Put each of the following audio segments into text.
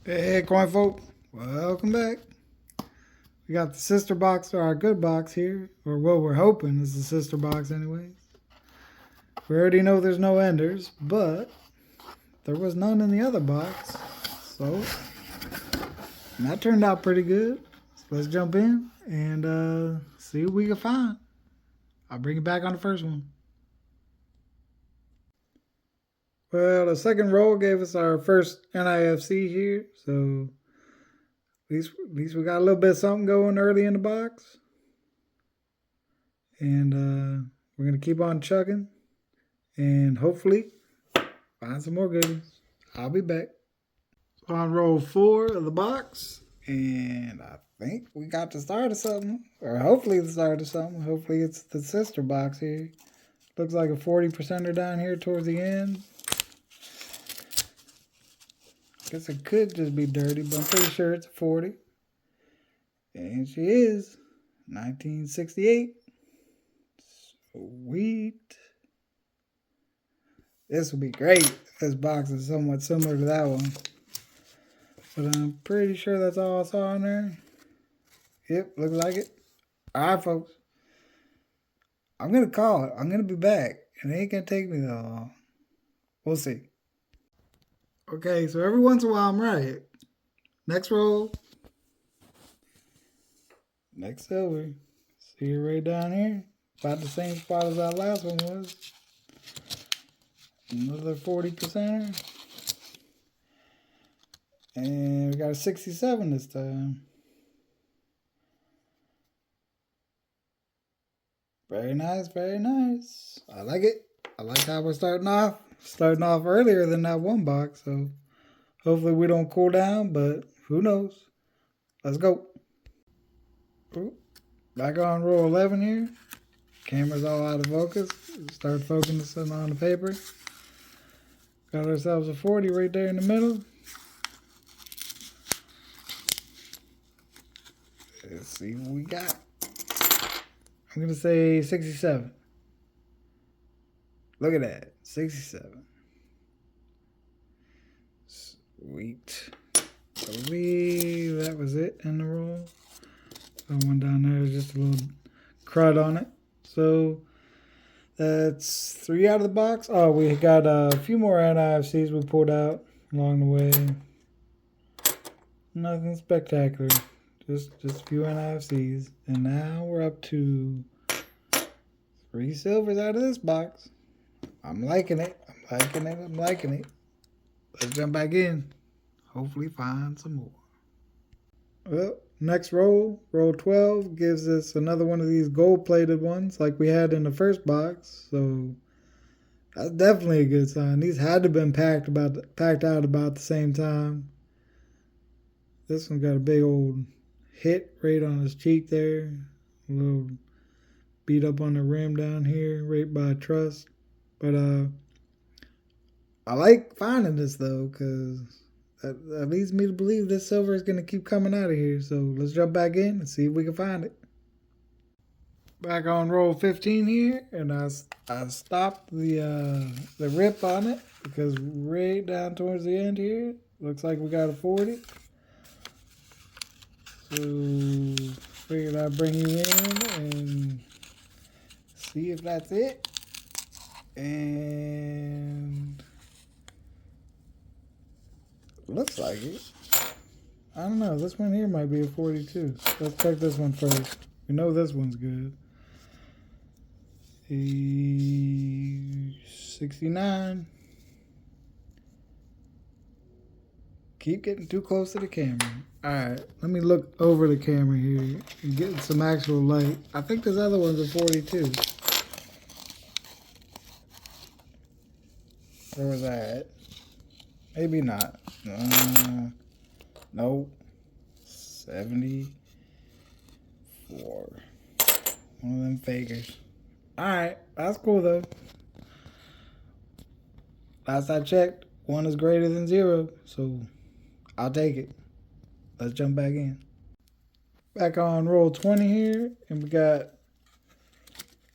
Hey, coin folk, welcome back. We got the sister box to our good box here, or what we're hoping is the sister box, anyways. We already know there's no enders, but there was none in the other box, so that turned out pretty good. So let's jump in and see what we can find. I'll bring it back on the first one. Well, the second roll gave us our first NIFC here, so at least we got a little bit of something going early in the box. And we're going to keep on chugging and hopefully find some more goodies. I'll be back. So on roll 4 of the box, and I think we got the start of something, or hopefully the start of something. Hopefully it's the sister box here. Looks like a 40%er down here towards the end. Guess it could just be dirty, but I'm pretty sure it's a 40. And she is 1968. Sweet. This would be great if this box is somewhat similar to that one. But I'm pretty sure that's all I saw in there. Yep, looks like it. Alright, folks. I'm going to call it. I'm going to be back. And it ain't going to take me that long. We'll see. Okay, so every once in a while I'm right. Next roll. Next silver. See it right down here. About the same spot as that last one was. Another 40%er. And we got a 67 this time. Very nice, very nice. I like it. I like how we're starting off. Starting off earlier than that one box, so hopefully we don't cool down, but who knows. Let's go. Ooh, back on roll 11 here. Camera's all out of focus. Start focusing on the paper. Got ourselves a 40 right there in the middle. Let's see what we got. I'm going to say 67. Look at that. 67. Sweet. I believe that was it in the roll. That one down there is just a little crud on it. So that's 3 out of the box. Oh, we got a few more NIFCs we pulled out along the way. Nothing spectacular. Just a few NIFCs. And now we're up to 3 silvers out of this box. I'm liking it. I'm liking it. I'm liking it. Let's jump back in. Hopefully find some more. Well, next roll, roll 12, gives us another one of these gold-plated ones like we had in the first box. So that's definitely a good sign. These had to have been packed out about the same time. This one got a big old hit right on his cheek there. A little beat up on the rim down here, right by Trust. But I like finding this though, because that leads me to believe this silver is going to keep coming out of here. So let's jump back in and see if we can find it. Back on roll 15 here, and I stopped the rip on it because right down towards the end here, looks like we got a 40. So figured I'd bring you in and see if that's it. And looks like it. I don't know. This one here might be a 42. Let's check this one first. We know this one's good. A 69. Keep getting too close to the camera. Alright, let me look over the camera here and get some actual light. I think this other one's a 42. Where was that? Maybe not. Nope. 74. One of them fakers. Alright, that's cool though. Last I checked, 1 is greater than 0, so I'll take it. Let's jump back in. Back on roll 20 here, and we got a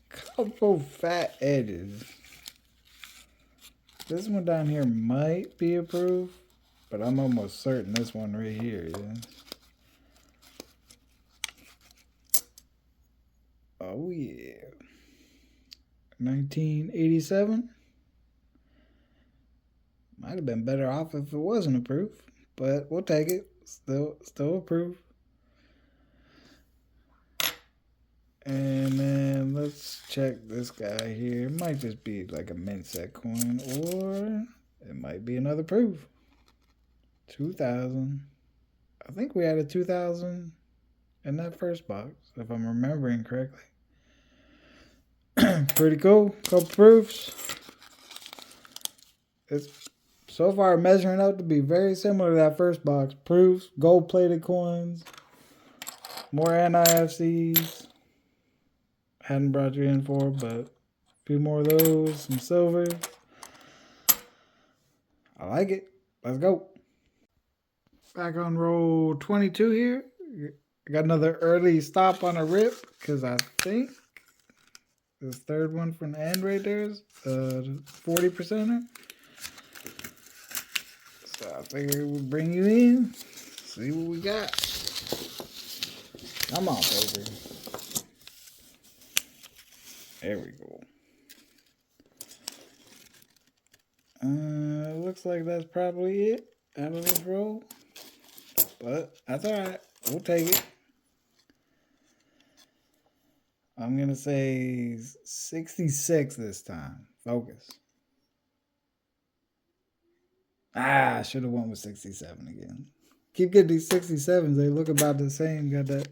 couple fat edges. This one down here might be approved. But I'm almost certain this one right here is. Oh yeah. 1987. Might have been better off if it wasn't approved, but we'll take it. Still approved. And then let's check this guy here. It might just be like a mint set coin, or it might be another proof. 2000. I think we had a 2000 in that first box, if I'm remembering correctly. Pretty cool. Couple proofs. It's so far measuring up to be very similar to that first box. Proofs, gold-plated coins, more NIFCs. Hadn't brought you in for, but a few more of those, some silver. I like it. Let's go. Back on roll 22 here. I got another early stop on a rip because I think this third one from the end right there is 40%er. So I figured we'll bring you in, see what we got. Come on, baby. There we go. Looks like that's probably it out of this roll. But that's alright. We'll take it. I'm going to say 66 this time. Focus. I should have went with 67 again. Keep getting these 67s. They look about the same. Got that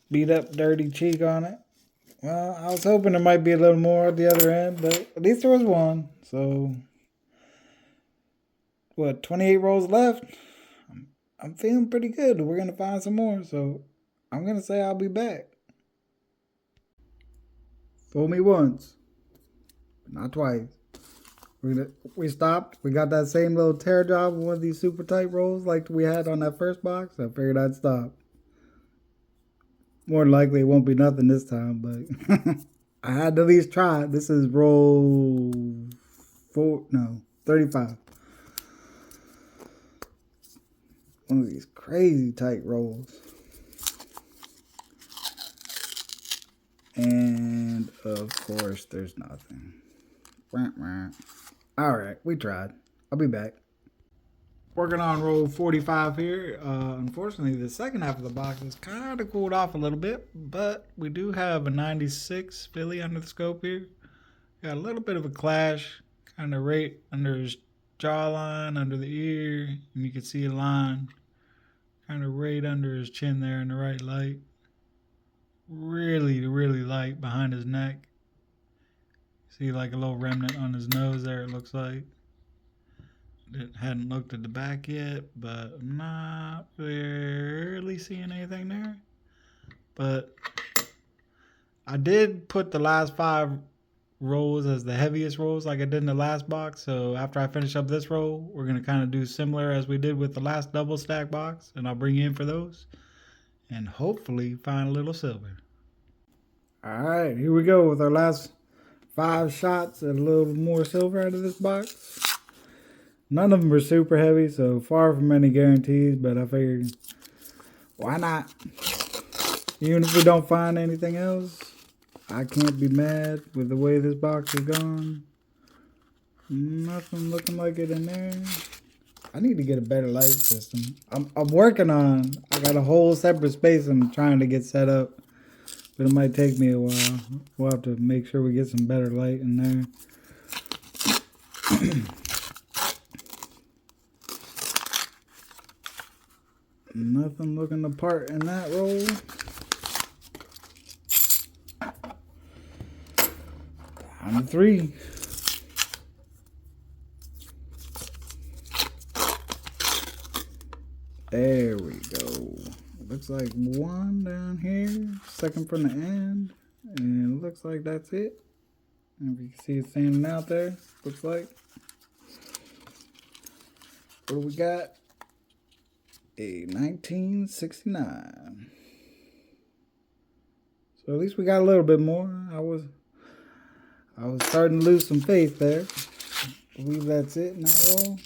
beat up, dirty cheek on it. Well, I was hoping there might be a little more at the other end, but at least there was one. So, what, 28 rolls left? I'm feeling pretty good. We're going to find some more. So, I'm going to say I'll be back. Fool me once, not twice. We stopped. We got that same little tear job with one of these super tight rolls like we had on that first box. I figured I'd stop. More than likely, it won't be nothing this time, but I had to at least try it. This is roll 35. One of these crazy tight rolls. And, of course, there's nothing. Alright, we tried. I'll be back. Working on roll 45 here. Unfortunately, the second half of the box is kind of cooled off a little bit, but we do have a 96 Philly under the scope here. Got a little bit of a clash, kind of right under his jawline, under the ear, and you can see a line kind of right under his chin there in the right light. Really light behind his neck. See like a little remnant on his nose there, it looks like. Hadn't looked at the back yet, but I'm not really seeing anything there. But I did put the last 5 rolls as the heaviest rolls like I did in the last box. So after I finish up this roll, we're going to kind of do similar as we did with the last double stack box. And I'll bring you in for those. And hopefully find a little silver. Alright, here we go with our last 5 shots at a little more silver out of this box. None of them are super heavy, so far from any guarantees, but I figured, why not? Even if we don't find anything else, I can't be mad with the way this box is gone. Nothing looking like it in there. I need to get a better light system. I'm working on, I got a whole separate space I'm trying to get set up, but it might take me a while. We'll have to make sure we get some better light in there. Nothing looking apart in that roll. Down to 3. There we go. Looks like 1 down here. Second from the end. And it looks like that's it. And if you can see it standing out there, looks like. What do we got? A 1969. So at least we got a little bit more. I was starting to lose some faith there. I believe that's it in that roll.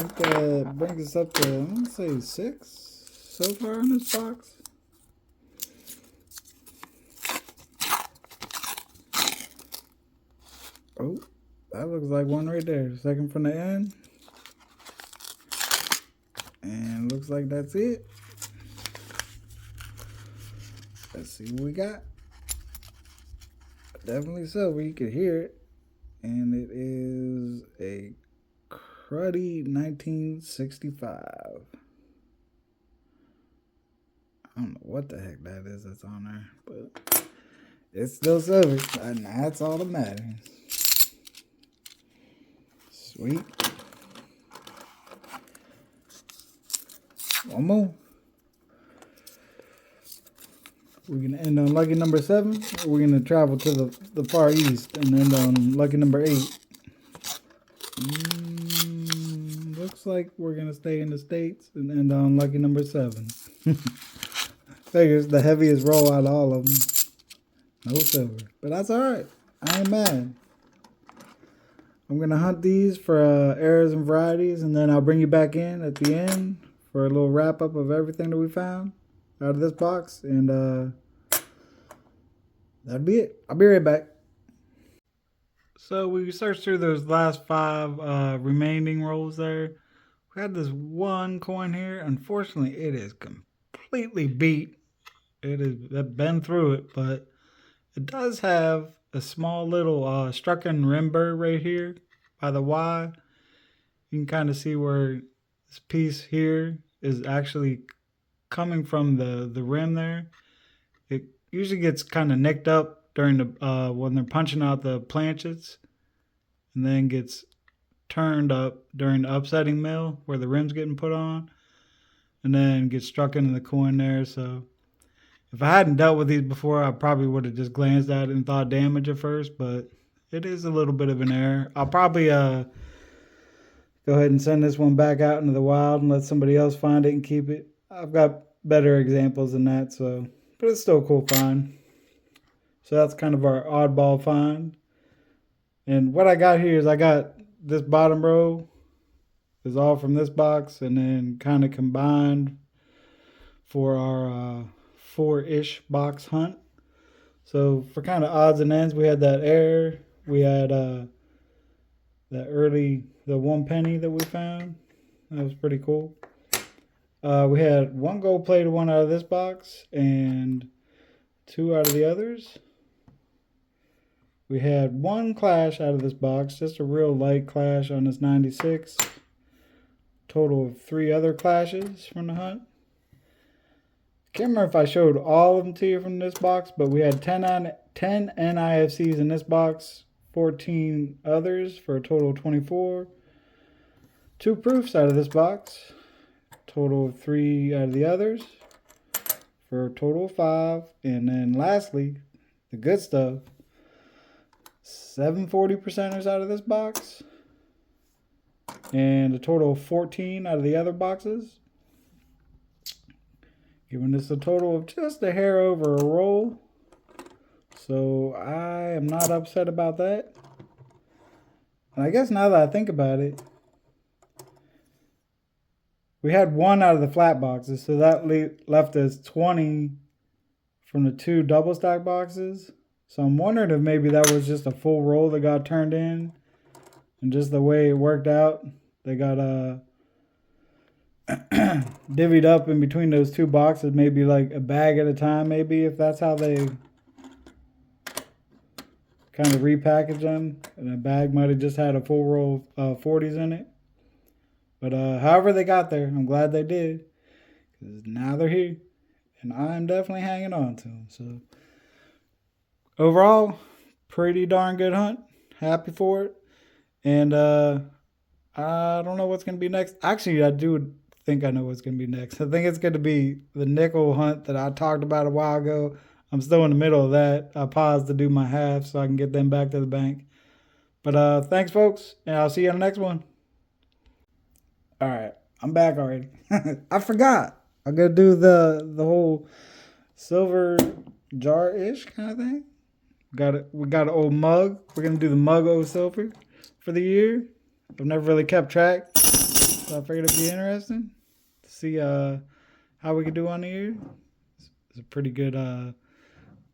think that brings us up to, I'm gonna say 6 so far in this box. Oh, that looks like one right there. Second from the end. And looks like that's it. Let's see what we got. Definitely silver, you can hear it. And it is a cruddy 1965. I don't know what the heck that is that's on there, but it's still silver, and that's all that matters. Sweet. One more. We're going to end on lucky number 7, or we're going to travel to the far east and end on lucky number 8. Looks like we're going to stay in the States and end on lucky number 7. Figures the heaviest roll out of all of them. No silver. But that's alright. I ain't mad. I'm going to hunt these for errors and varieties, and then I'll bring you back in at the end for a little wrap up of everything that we found out of this box. And that'd be it. I'll be right back. So we searched through those last 5 remaining rolls there. We had this one coin here. Unfortunately, it is completely beat. It has been through it, but it does have a small little struck-in rim burr right here by the Y. You can kind of see where this piece here is actually coming from the rim there. It usually gets kind of nicked up during the when they're punching out the planchets, and then gets turned up during the upsetting mill where the rim's getting put on, and then gets struck into the coin there. So if I hadn't dealt with these before, I probably would have just glanced at it and thought damage at first, but it is a little bit of an error. I'll probably go ahead and send this one back out into the wild and let somebody else find it and keep it. I've got better examples than that, so, but it's still a cool find. So that's kind of our oddball find. And what I got here is I got this bottom row is all from this box, and then kind of combined for our 4-ish box hunt. So for kind of odds and ends, we had that error. We had that the 1 penny that we found. That was pretty cool. We had 1 gold plated one out of this box and 2 out of the others. We had 1 clash out of this box, just a real light clash on this 96. Total of 3 other clashes from the hunt. Can't remember if I showed all of them to you from this box, but we had 10 NIFCs in this box, 14 others for a total of 24. 2 proofs out of this box, total of 3 out of the others for a total of 5. And then lastly, the good stuff, 7 40%ers out of this box and a total of 14 out of the other boxes, giving us a total of just a hair over a roll. So I am not upset about that. And I guess now that I think about it, we had 1 out of the flat boxes, so that left us 20 from the 2 double stack boxes. So I'm wondering if maybe that was just a full roll that got turned in, and just the way it worked out, they got divvied up in between those 2 boxes, maybe like a bag at a time, maybe, if that's how they kind of repackage them. And a bag might have just had a full roll of 40s in it. But however they got there, I'm glad they did, because now they're here, and I'm definitely hanging on to them. So overall, pretty darn good hunt. Happy for it. And I don't know what's going to be next. Actually, I do think I know what's going to be next. I think it's going to be the nickel hunt that I talked about a while ago. I'm still in the middle of that. I paused to do my half so I can get them back to the bank. But thanks, folks, and I'll see you on the next one. All right, I'm back already. I forgot. I'm going to do the whole silver jar-ish kind of thing. We got an old mug. We're going to do the mug o silver for the year. I've never really kept track. So I figured it'd be interesting to see how we could do on here. It's a pretty good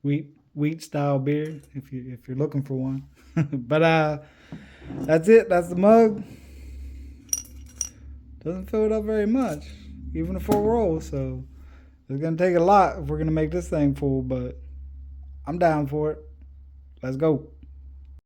wheat style beer if you're looking for one. But that's it. That's the mug. Doesn't fill it up very much, even a full roll. So it's gonna take a lot if we're gonna make this thing full. But I'm down for it. Let's go.